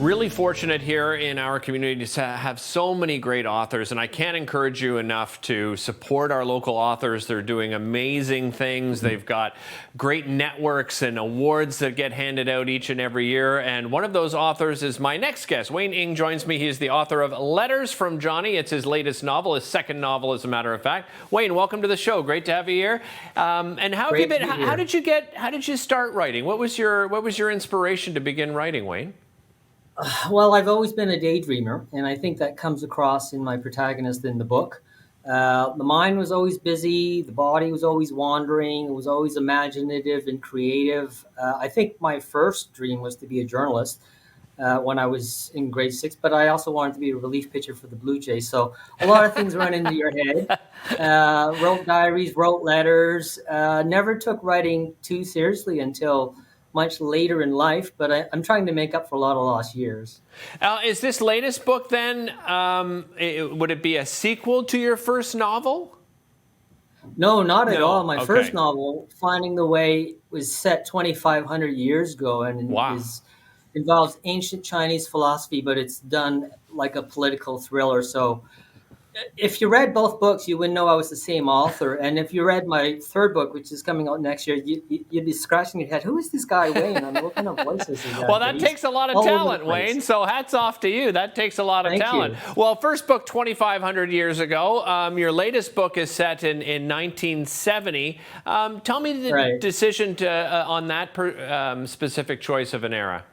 Really fortunate here in our community to have so many great authors, and I can't encourage you enough to support our local authors. They're doing amazing things. They've got great networks and awards that get handed out each and every year, and one of those authors is my next guest. Wayne Ng joins me. He is the author of Letters from Johnny. It's his latest novel, his second novel, as a matter of fact. Wayne, welcome to the show. Great to have you here. And how have you been? How did you start writing? What was your inspiration to begin writing, Wayne? Well, I've always been a daydreamer, and I think that comes across in my protagonist in the book. The mind was always busy, the body was always wandering, it was always imaginative and creative. I think my first dream was to be a journalist when I was in grade 6, but I also wanted to be a relief pitcher for the Blue Jays. So a lot of things run into your head. Wrote diaries, wrote letters, never took writing too seriously until much later in life, but I'm trying to make up for a lot of lost years. Is this latest book then, would it be a sequel to your first novel? No, not at all. My first novel, Finding the Way, was set 2,500 years ago and involves ancient Chinese philosophy, but it's done like a political thriller. So if you read both books, you wouldn't know I was the same author. And if you read my third book, which is coming out next year, you'd be scratching your head. Who is this guy, Wayne? I mean, what kind of voice is he? Well, that takes a lot of talent, Wayne. So hats off to you. That takes a lot of talent. You. Well, first book 2,500 years ago. Your latest book is set in 1970. Tell me the decision on that specific choice of an era.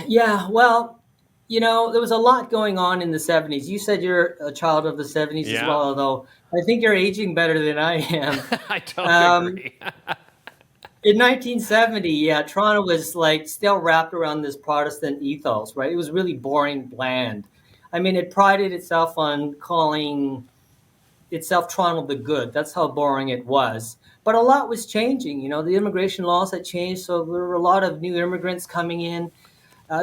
Yeah, well, you know, there was a lot going on in the 70s. You said you're a child of the 70s as well, although I think you're aging better than I am. I don't agree. In 1970, Toronto was like still wrapped around this Protestant ethos, right? It was really boring, bland. I mean, it prided itself on calling itself Toronto the Good. That's how boring it was. But a lot was changing. You know, the immigration laws had changed, so there were a lot of new immigrants coming in.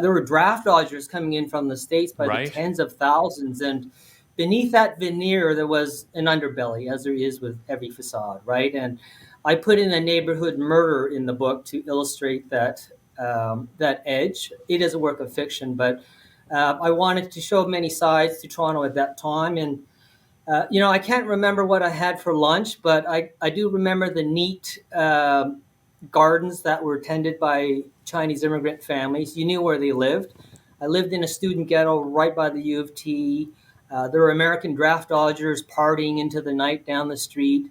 There were draft dodgers coming in from the States by the tens of thousands. And beneath that veneer, there was an underbelly, as there is with every facade, right? And I put in a neighborhood murder in the book to illustrate that edge. It is a work of fiction, but I wanted to show many sides to Toronto at that time. And, you know, I can't remember what I had for lunch, but I do remember the neat gardens that were tended by Chinese immigrant families. You knew where they lived. I lived in a student ghetto right by the U of T. There were American draft dodgers partying into the night down the street.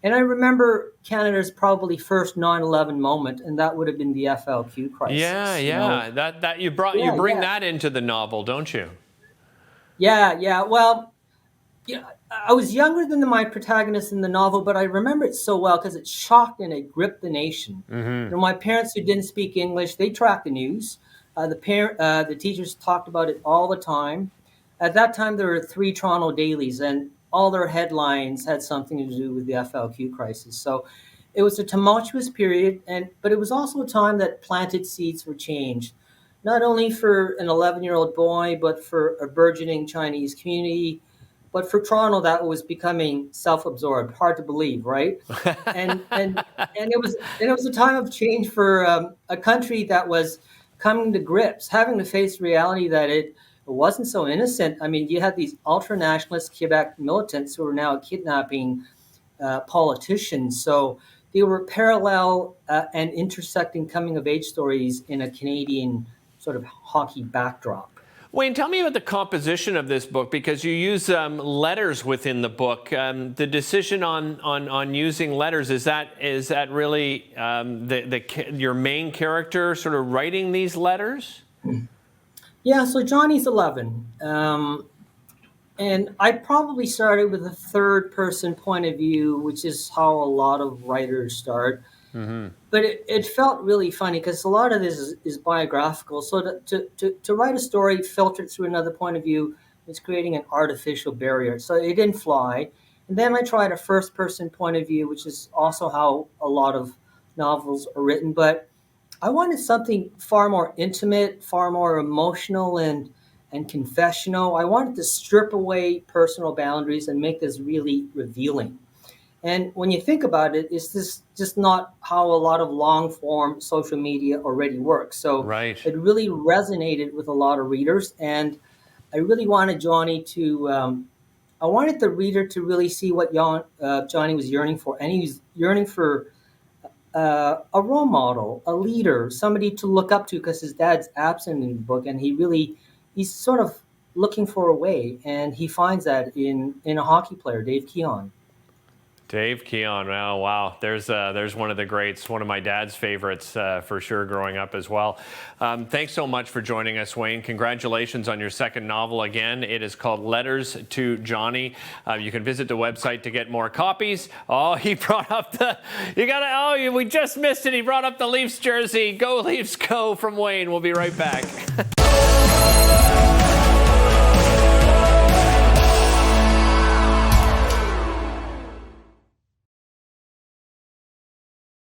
And I remember Canada's probably first 9/11 moment, and that would have been the FLQ crisis. Yeah. You know? You bring that into the novel, don't you? Yeah. Well, you know, I was younger than my protagonist in the novel, but I remember it so well because it shocked and it gripped the nation. You know, my parents, who didn't speak English, they tracked the news. The teachers talked about it all the time. At that time, there were 3 Toronto dailies, and all their headlines had something to do with the FLQ crisis. So it was a tumultuous period, but it was also a time that planted seeds for change, not only for an 11-year-old boy, but for a burgeoning Chinese community. But for Toronto, that was becoming self-absorbed. Hard to believe, right? And it was a time of change for a country that was coming to grips, having to face the reality that it wasn't so innocent. I mean, you had these ultra-nationalist Quebec militants who were now kidnapping politicians. So they were parallel and intersecting coming-of-age stories in a Canadian sort of hockey backdrop. Wayne, tell me about the composition of this book, because you use letters within the book. The decision on using letters, is that really your main character sort of writing these letters? Yeah, so Johnny's 11. And I probably started with a third-person point of view, which is how a lot of writers start. But it felt really funny because a lot of this is biographical. So to write a story filtered through another point of view is creating an artificial barrier. So it didn't fly. And then I tried a first-person point of view, which is also how a lot of novels are written. But I wanted something far more intimate, far more emotional and confessional. I wanted to strip away personal boundaries and make this really revealing. And when you think about it, it's just not how a lot of long form social media already works. So Right. it really resonated with a lot of readers. And I really wanted Johnny to, I wanted the reader to really see what Johnny was yearning for. And he was yearning for a role model, a leader, somebody to look up to because his dad's absent in the book. And he's sort of looking for a way. And he finds that in a hockey player, Dave Keon. Dave Keon, oh, wow. There's one of the greats, one of my dad's favorites for sure growing up as well. Thanks so much for joining us, Wayne. Congratulations on your second novel again. It is called Letters to Johnny. You can visit the website to get more copies. Oh, he brought up we just missed it. He brought up the Leafs jersey. Go Leafs, go from Wayne. We'll be right back.